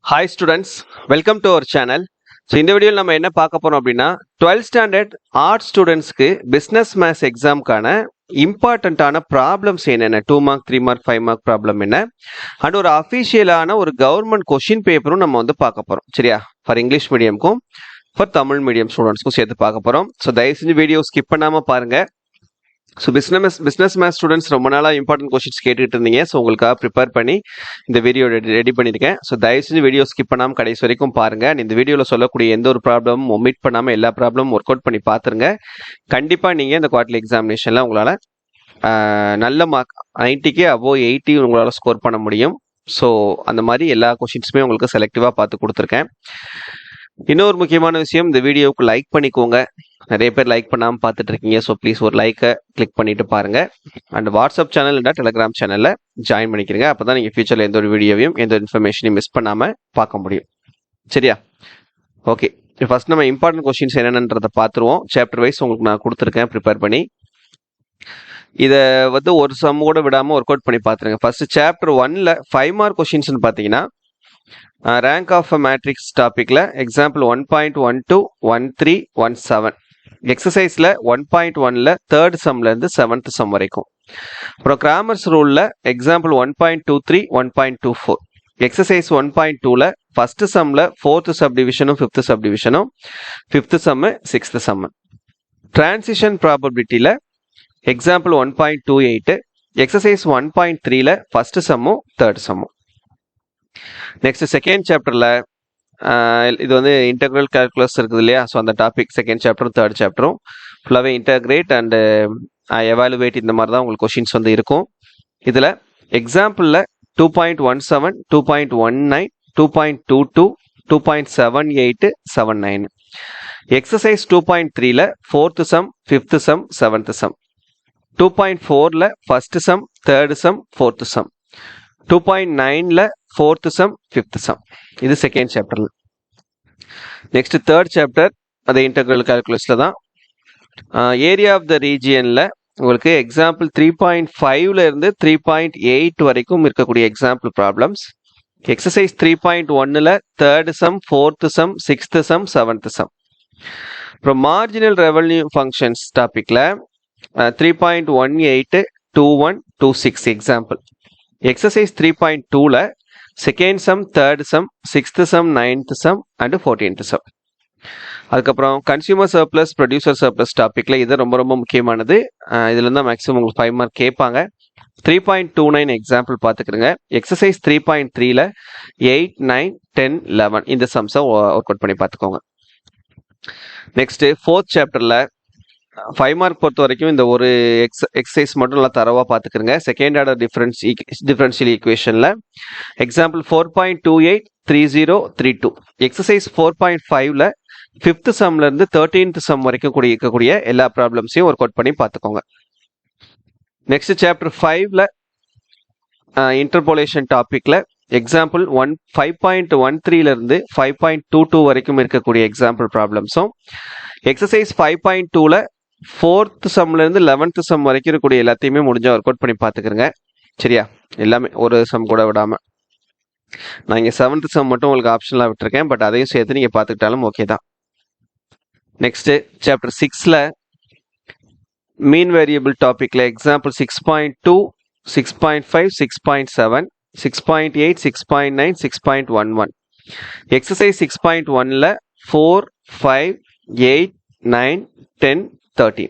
Hi students, welcome to our channel. So இந்த வீடியோவில் நம்ம என்ன பார்க்க போறோம் அப்படின்னா 12th ஸ்டாண்டர்ட் ஆர்ட்ஸ் ஸ்டூடெண்ட்ஸ்க்கு பிஸ்னஸ் மேத்ஸ் எக்ஸாம்க்கான இம்பார்ட்டண்ட்டான ப்ராப்ளம்ஸ் என்னென்ன 2 மார்க் 3 மார்க் 5 மார்க் ப்ராப்ளம் என்ன அண்ட் ஒரு அஃபிஷியலான ஒரு கவர்மெண்ட் கொஷின் பேப்பரும் நம்ம வந்து பார்க்க போறோம். சரியா? ஃபார் இங்கிலீஷ் மீடியம்க்கும் ஃபார் தமிழ் மீடியம் ஸ்டூடெண்ட்ஸ்க்கும் சேர்த்து பார்க்க போறோம். ஸோ தயவு செஞ்சு வீடியோ ஸ்கிப் பண்ணாம பாருங்க. ஸோ பிஸ்னஸ் மேத்ஸ் ஸ்டூடெண்ட்ஸ் ரொம்ப நாளாக இம்பார்ட்டன்ட் கொஸ்டின்ஸ் கேட்டுட்டு இருந்தீங்க. ஸோ உங்களுக்காக ப்ரிப்பேர் பண்ணி இந்த வீடியோ ரெடி பண்ணியிருக்கேன். ஸோ தயவு செஞ்சு வீடியோ ஸ்கிப் பண்ணாமல் கடைசி வரைக்கும் பாருங்க. இந்த வீடியோவில் சொல்லக்கூடிய எந்த ஒரு ப்ராப்ளமும் ஒமிட் பண்ணாமல் எல்லா ப்ராப்ளமும் ஒர்க் அவுட் பண்ணி பார்த்துருங்க. கண்டிப்பாக நீங்கள் இந்த குவார்டர்லி எக்ஸாமினேஷனில் உங்களால் நல்ல மார்க் 90க்கு அபோவ் 80 உங்களால் ஸ்கோர் பண்ண முடியும். ஸோ அந்த மாதிரி எல்லா கொஷின்ஸுமே உங்களுக்கு செலக்டிவாக பார்த்து கொடுத்துருக்கேன். இன்னொரு முக்கியமான விஷயம், இந்த வீடியோவுக்கு லைக் பண்ணிக்கோங்க. நிறைய பேர் லைக் பண்ணாமல் பார்த்துட்டு இருக்கீங்க. ஸோ ப்ளீஸ் ஒரு லைக்கை கிளிக் பண்ணிட்டு பாருங்க. அண்ட் வாட்ஸ்அப் சேனல் இல்லை டெலிகிராம் சேனலில் ஜாயின் பண்ணிக்கிறீங்க. அப்போ தான் நீங்கள் ஃபியூச்சரில் எந்த ஒரு வீடியோவையும் எந்த ஒரு இன்ஃபர்மேஷனையும் மிஸ் பண்ணாமல் பார்க்க முடியும். சரியா? ஓகே, ஃபர்ஸ்ட் நம்ம இம்பார்ட்டன்ட் கொஸ்டின்ஸ் என்னென்னன்றதை பார்த்துருவோம். சாப்டர் வைஸ் உங்களுக்கு நான் கொடுத்துருக்கேன் ப்ரிப்பேர் பண்ணி. இதை வந்து ஒரு சம் கூட விடாமல் ஒர்க் அவுட் பண்ணி பார்த்துருங்க. ஃபர்ஸ்ட் சாப்டர் 1ல் 5 மார்க் கொஸ்டின்ஸ்னு பார்த்தீங்கன்னா ரேங்க் ஆஃப் அ மேட்ரிக்ஸ் டாபிக்ல எக்ஸாம்பிள் 1.12 13 17 எக்ஸசைஸ்ல 1.1ல தேர்ட் சம்ல இருந்து 7th சம் வரைக்கும். அப்புறம் கிராமர்ஸ் ரூல்ல எக்ஸாம்பிள் 1.23 1.24 எக்ஸசைஸ் 1.2ல ஃபர்ஸ்ட் சம்ல 4th சப்டிவிஷனும் 5th சப்டிவிஷனும் 5th sum 6th sum. Transition ப்ராபபிலிட்டியில எக்ஸாம்பிள் 1.28 எக்ஸசைஸ் 1.3ல ஃபர்ஸ்ட் சம்மும் தேர்ட் சம்மும். நெக்ஸ்ட் செகண்ட் சாப்டர்ல இது வந்து இன்டெக்ரல் கால்குலஸ் இருக்குது இல்லையா? ஸோ அந்த டாபிக் செகண்ட் சாப்டரும் தேர்ட் சாப்டரும் ஃபுல்லாகவே இன்டகிரேட் அண்ட் எவாலுவேட் இந்த மாதிரி தான் உங்களுக்கு கொஷின்ஸ் வந்து இருக்கும். இதில் எக்ஸாம்பிளில் 2.17 2.19 2.22 2.78 79 எக்ஸசைஸ் 2.3ல 4th sum 5th sum 7th sum. 2.4ல first sum third sum 4th sum. 2.9ல 4th சம் 5th சம். இது செகண்ட் சாப்டர்ல. நெக்ஸ்ட் தேர்ட் சாப்டர் அது இன்டெக்ரல் கால்குலஸ்ல தான். ஏரியா ஆஃப் த ரீஜியன்ல உங்களுக்கு எக்ஸாம்பிள் 3.5ல இருந்து 3.8 வரைக்கும் இருக்கக்கூடிய எக்ஸாம்பிள் ப்ராப்ளம்ஸ். எக்ஸசைஸ் 3.1ல third sum 4th sum 6th sum 7th sum. அப்புறம் மார்ஜினல் ரெவன்யூ ஃபங்க்ஷன்ஸ் டாபிக்ல 3.18 21 26 எக்ஸாம்பிள். எக்ஸசைஸ் 3.2ல second sum third sum 6th sum 9th sum and 14th sum. அதுக்கப்புறம் consumer surplus producer surplus டாபிக்ல இது ரொம்ப ரொம்ப முக்கியமானது. இதுல தான் மேக்ஸிமம் உங்களுக்கு 5 மார்க் கேட்பாங்க. 3.29 எக்ஸாம்பிள் பார்த்துக்கிறங்க. எக்ஸசைஸ் 3.3ல 8 9 10 11 இந்த சம்ஸை ஒர்க் அவுட் பண்ணி பார்த்துக்கோங்க. நெக்ஸ்ட் ஃபோர்த் சாப்டர்ல 5 மார்க் பொறுத்த வரைக்கும் இந்த ஒரு எக்ஸசைஸ் மட்டும் நல்லா தரவாக பார்த்துக்கிறங்க. செகண்ட் ஆர்டர் டிஃபரன்ஷியல் ஈக்குவேஷன்ல எக்ஸாம்பிள் 4.28 30 32 எக்ஸசைஸ் 4.5ல 5th சம்ல இருந்து 13th சம் வரைக்கும் இருக்கக்கூடிய எல்லா ப்ராப்ளம்ஸையும் ஒர்க் அவுட் பண்ணி பார்த்துக்கோங்க. நெக்ஸ்ட் சாப்டர் 5ல இன்டர்போலேஷன் டாபிக்ல எக்ஸாம்பிள் 5.13ல இருந்து 5.22 வரைக்கும் இருக்கக்கூடிய எக்ஸாம்பிள் ப்ராப்ளம்ஸும். எக்ஸசைஸ் 5.2ல 4th சம்ல இருந்து 11th சம் வரைக்கும் இருக்கக்கூடிய எல்லாத்தையுமே முடிஞ்சா ஒர்க் அவுட் பண்ணி பார்த்துக்கிறங்க. சரியா? எல்லாமே ஒரு சம் கூட விடாம. நான் இங்கே 7th சம் மட்டும் உங்களுக்கு ஆப்ஷனலாக விட்டுருக்கேன். பட் அதையும் சேர்த்து நீங்கள் பார்த்துக்கிட்டாலும் ஓகே தான். நெக்ஸ்ட் சாப்டர் 6ல மீன் வேரியபிள் டாபிக்ல எக்ஸாம்பிள் 6.2 6.5 6.7 6.8 6.9 6.11 எக்ஸசைஸ் 6.1ல 4 5 8 9 10 13.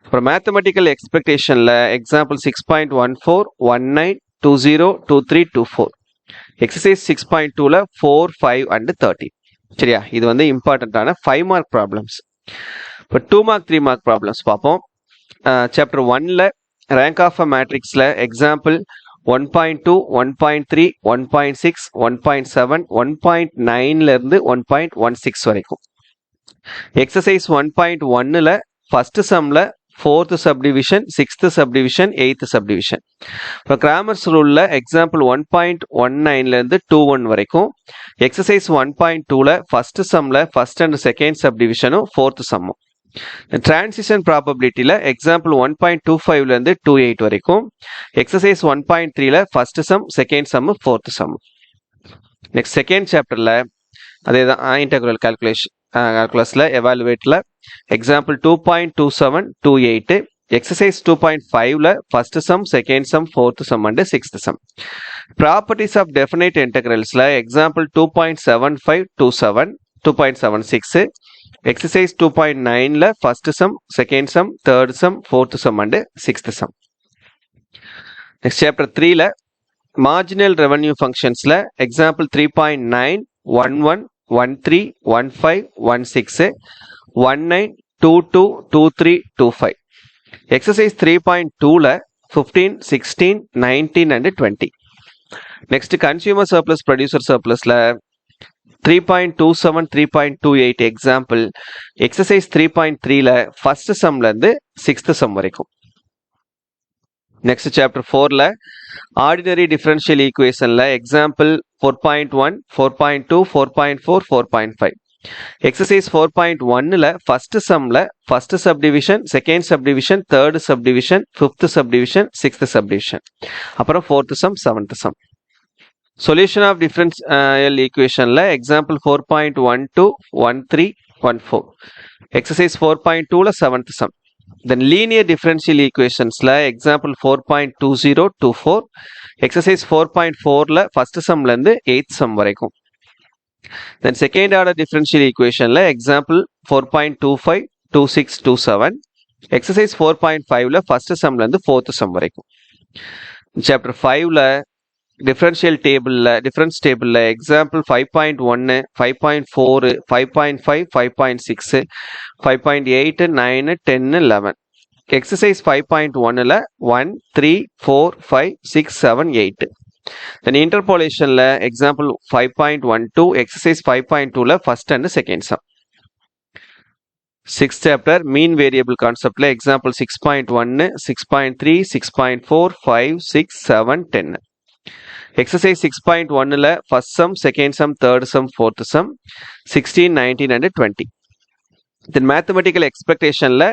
அப்புறம் மேத்தமெட்டிக்கல் எக்ஸ்பெக்டேஷன்ல எக்ஸாம்பிள் 6.14 19 20 23 24 எக்ஸசைஸ் 6.2ல 4 5 அண்ட் 13. சரியா? இது வந்து இம்பார்ட்டன்டான 5 மார்க் ப்ராப்ளம்ஸ். இப்போ 2 மார்க் 3 மார்க் ப்ராப்ளம்ஸ் பார்ப்போம். சாப்டர் 1ல ரேங்க் ஆஃப் அ மேட்ரிக்ஸ்ல எக்ஸாம்பிள் 1.2 1.3 1.6 1.7 1.9ல இருந்து 1.16 வரைக்கும். எக்ஸசைஸ் 1.1ல ஃபர்ஸ்ட் சம்ல 4th subdivision 6th subdivision 8th subdivision. இப்போ கிராமர்ஸ் ரூல்ல எக்ஸாம்பிள் 1.19ல இருந்து 21 வரைக்கும். எக்ஸசைஸ் 1.2ல ஃபர்ஸ்ட் சம்ல ஃபர்ஸ்ட் அண்ட் செகண்ட் சப்டிவிஷனும் 4th சம்மும். டிரான்சிஷன் ப்ராபபிலிட்டியில எக்ஸாம்பிள் 1.25ல இருந்து 28 வரைக்கும். எக்ஸசைஸ் 1.3ல first sum second sum 4th sum. Next second சாப்டரில் அதே தான் இன்டெக்ரல் கால்குலஸில் எவாலுவேட்டில் எக்ஸாம்பிள் 2.2728 எக்ஸசைஸ் 2.5ல first sum second sum fourth sum and sixth sum. Properties of definite இன்டெக்ரல்ஸில் எக்ஸாம்பிள் 2.7527 2.76 எக்ஸசைஸ் 2.9ல first sum second sum third sum fourth sum and sixth sum. Next chapter 3ல marginal revenue ஃபங்க்ஷன்ஸில் example 3.9 11 13 15 16 19 22 23 25 exercise 3.2ல 15 16 19 and 20. Next consumer surplus producer சர்ப்ளஸில் 3.27 3.28 example exercise 3.3ல first சம்லேருந்து sixth sum வரைக்கும். Next chapter 4ல ordinary differential ஈக்குவேஷன்ல example 4.1 4.2 4.4 4.5 exercise 4.1ல first சம்ல first subdivision second subdivision third subdivision fifth subdivision sixth subdivision அப்புறம் fourth sum seventh sum. Solution of differential ஈக்குவேஷன்ல example 4.12 13 14 exercise 4.2ல seventh sum. Then linear differential equationsல example 4.2024 exercise 4.4ல first sumல இருந்து 8th sum வரைக்கும். Then second order differential equationல example 4.25 26 27 exercise 4.5ல first sumல இருந்து 4th sum வரைக்கும். Chapter 5ல differential difference tableல example 5.1 5.4 5.5 5.6 5.8 9 10 11 exercise 5.1ல 1 3 4 5 6 7 8. then interpolationல example 5.12 exercise 5.2ல first and second sum. Sixth chapter mean variable conceptல example 6.1 6.3 6.4 5 6 7 10. Exercise 6.1ல first sum, second sum, third sum, fourth sum, 16, 19 and 20. Then mathematical expectationல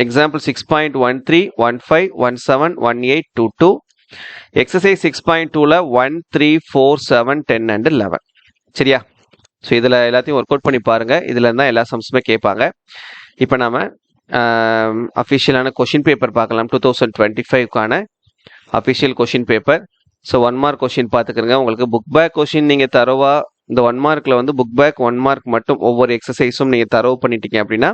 example 6.13, 15, 17, 18, 22. Exercise 6.2ல 1, 3, 4, 7, 10 and 11. சரியா? So இதில் எல்லாத்தையும் work out பண்ணி பாருங்க. இதில் இருந்தால் எல்லா சம்ஸுமே கேட்பாங்க. இப்போ நம்ம அஃபிஷியலான கொஷின் பேப்பர் பார்க்கலாம். 2025க்கான official question paper. So 1 mark question பார்த்துக்கிறங்க. உங்களுக்கு புக் பேக் கொஷின் நீங்கள் தரவா இந்த 1 மார்க்கில் வந்து புக் பேக் 1 மார்க் மட்டும் ஒவ்வொரு எக்ஸசைஸும் நீங்கள் தரவு பண்ணிட்டீங்க அப்படின்னா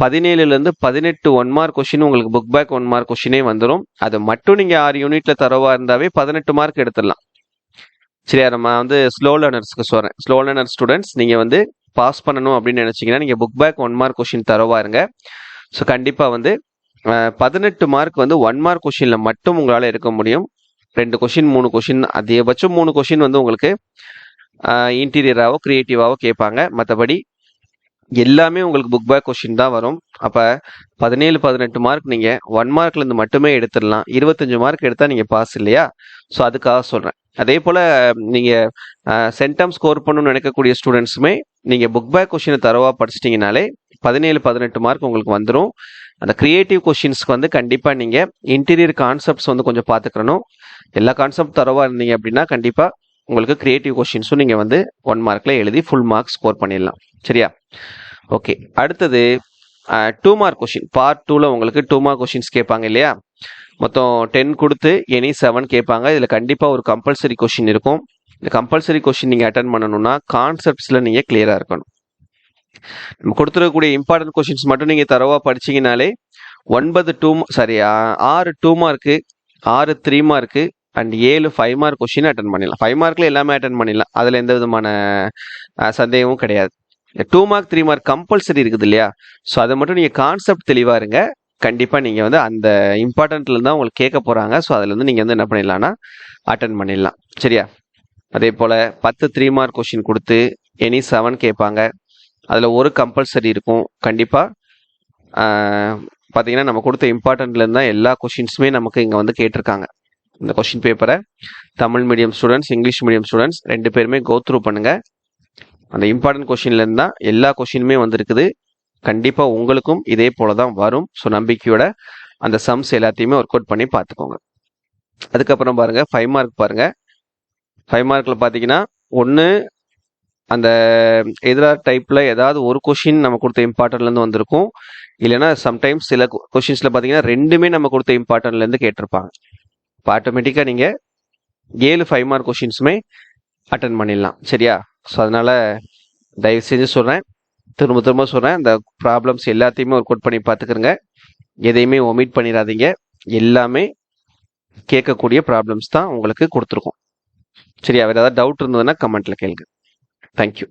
17லேருந்து 18 1 மார்க் கொஷின் உங்களுக்கு புக் பேக் 1 மார்க் கொஷினே வந்துடும். அது மட்டும் நீங்கள் 6 யூனிட்ல தரவா இருந்தாவே 18 மார்க் எடுத்துடலாம். சரியா? நம்ம வந்து ஸ்லோ லேர்னர்ஸ்க்கு சொல்கிறேன். ஸ்லோ லேர்னர் ஸ்டூடெண்ட்ஸ் நீங்கள் வந்து பாஸ் பண்ணணும் அப்படின்னு நினச்சிங்கன்னா நீங்கள் புக் பேக் 1 மார்க் கொஷின் தரவா இருங்க. ஸோ கண்டிப்பாக வந்து 18 மார்க் வந்து 1 மார்க் கொஷினில் மட்டும் உங்களால் எடுக்க முடியும். 2 கொஷின் 3 கொஷின் அதிகபட்சம் 3 கொஷின் வந்து உங்களுக்கு இன்டீரியராகவோ கிரியேட்டிவாகவோ கேட்பாங்க. மற்றபடி எல்லாமே உங்களுக்கு புக் பேக் கொஷின் தான் வரும். அப்போ 17 18 மார்க் நீங்கள் 1 மார்க்லேருந்து மட்டுமே எடுத்துடலாம். 25 மார்க் எடுத்தால் நீங்கள் பாஸ் இல்லையா? ஸோ அதுக்காக சொல்கிறேன். அதே போல் நீங்கள் சென்டம் ஸ்கோர் பண்ணணும்னு நினைக்கக்கூடிய ஸ்டூடெண்ட்ஸுமே நீங்கள் புக் பேக் கொஷினை தரவா படிச்சிட்டிங்கனாலே 17 18 மார்க் உங்களுக்கு வந்துடும். அந்த கிரியேட்டிவ் கொஷின்ஸ்க்கு வந்து கண்டிப்பாக நீங்கள் இன்டீரியர் கான்செப்ட்ஸ் வந்து கொஞ்சம் பார்த்துக்கிறணும். எல்லா கான்செப்ட் தரவா இருந்தீங்க அப்படின்னா கண்டிப்பாக உங்களுக்கு கிரியேட்டிவ் கொஷின்ஸும் நீங்கள் வந்து 1 மார்க்கில் எழுதி ஃபுல் மார்க் ஸ்கோர் பண்ணிடலாம். சரியா? ஓகே, அடுத்தது 2 மார்க் கொஷின் பார்ட் 2ல உங்களுக்கு 2 மார்க் கொஷின்ஸ் கேட்பாங்க இல்லையா? மொத்தம் 10 கொடுத்து எனி 7 கேட்பாங்க. இதில் கண்டிப்பாக ஒரு கம்பல்சரி கொஷின் இருக்கும். இந்த கம்பல்சரி கொஷின் நீங்கள் அட்டன் பண்ணணும்னா கான்செப்ட்ஸில் நீங்கள் கிளியராக இருக்கணும். நம்ம கொடுத்துருக்கக்கூடிய இம்பார்ட்டன்ட் கொஷின்ஸ் மட்டும் நீங்கள் தரவா படிச்சிங்கனாலே 6 2 mark 6 3 mark and 7 5 mark question attend பண்ணிடலாம். 5 மார்க்கில் எல்லாமே அட்டன் பண்ணிடலாம். அதில் எந்த விதமான சந்தேகமும் கிடையாது. 2 மார்க் 3 மார்க் கம்பல்சரி இருக்குது இல்லையா? ஸோ அதை மட்டும் நீங்கள் கான்செப்ட் தெளிவாக இருங்க. கண்டிப்பாக நீங்கள் வந்து அந்த இம்பார்ட்டன்ட்ல தான் உங்களுக்கு கேட்க போகிறாங்க. ஸோ அதுலேருந்து நீங்கள் வந்து என்ன பண்ணிடலாம்னா அட்டன் பண்ணிடலாம். சரியா? அதே போல் 10 3 மார்க் கொஷின் கொடுத்து எனி 7 கேட்பாங்க. அதில் ஒரு கம்பல்சரி இருக்கும். கண்டிப்பாக பார்த்தீங்கன்னா நம்ம கொடுத்த இம்பார்ட்டன்ட்லேருந்து தான் எல்லா கொஷின்ஸுமே நமக்கு இங்கே வந்து கேட்டிருக்காங்க. இந்த கொஷின் பேப்பரை Tamil medium students English medium students 2 பேருமே கோ த்ரூ பண்ணுங்கள். அந்த இம்பார்ட்டன்ட் கொஷின்லேருந்து தான் எல்லா கொஷினுமே வந்திருக்குது. கண்டிப்பாக உங்களுக்கும் இதே போல தான் வரும். ஸோ நம்பிக்கையோட அந்த சம்ஸ் எல்லாத்தையுமே ஒர்க் அவுட் பண்ணி பார்த்துக்கோங்க. அதுக்கப்புறம் பாருங்கள் 5 மார்க் பாருங்கள். 5 மார்க்கில் பார்த்தீங்கன்னா ஒன்று அந்த எதிராக டைப்பில் ஏதாவது ஒரு கொஷின் நம்ம கொடுத்த இம்பார்ட்டன்ட்லேருந்து வந்திருக்கும். இல்லைன்னா சம்டைம்ஸ் சில கொஷின்ஸில் பார்த்தீங்கன்னா ரெண்டுமே நம்ம கொடுத்த இம்பார்ட்டன்ட்லேருந்து கேட்டிருப்பாங்க. இப்போ ஆட்டோமேட்டிக்காக நீங்கள் 7 5 மார்க் கொஷின்ஸுமே அட்டன் பண்ணிடலாம். சரியா? ஸோ அதனால் தயவு செஞ்சு சொல்கிறேன், திரும்ப சொல்கிறேன், இந்த ப்ராப்ளம்ஸ் எல்லாத்தையுமே ஒர்க் அவுட் பண்ணி பார்த்துக்கிறங்க. எதையுமே ஒமிட் பண்ணிடாதீங்க. எல்லாமே கேட்கக்கூடிய ப்ராப்ளம்ஸ் தான் உங்களுக்கு கொடுத்துருக்கோம். சரியா? வேறு ஏதாவது டவுட் இருந்ததுன்னா கமெண்ட்டில் கேளுங்க. தேங்க்யூ.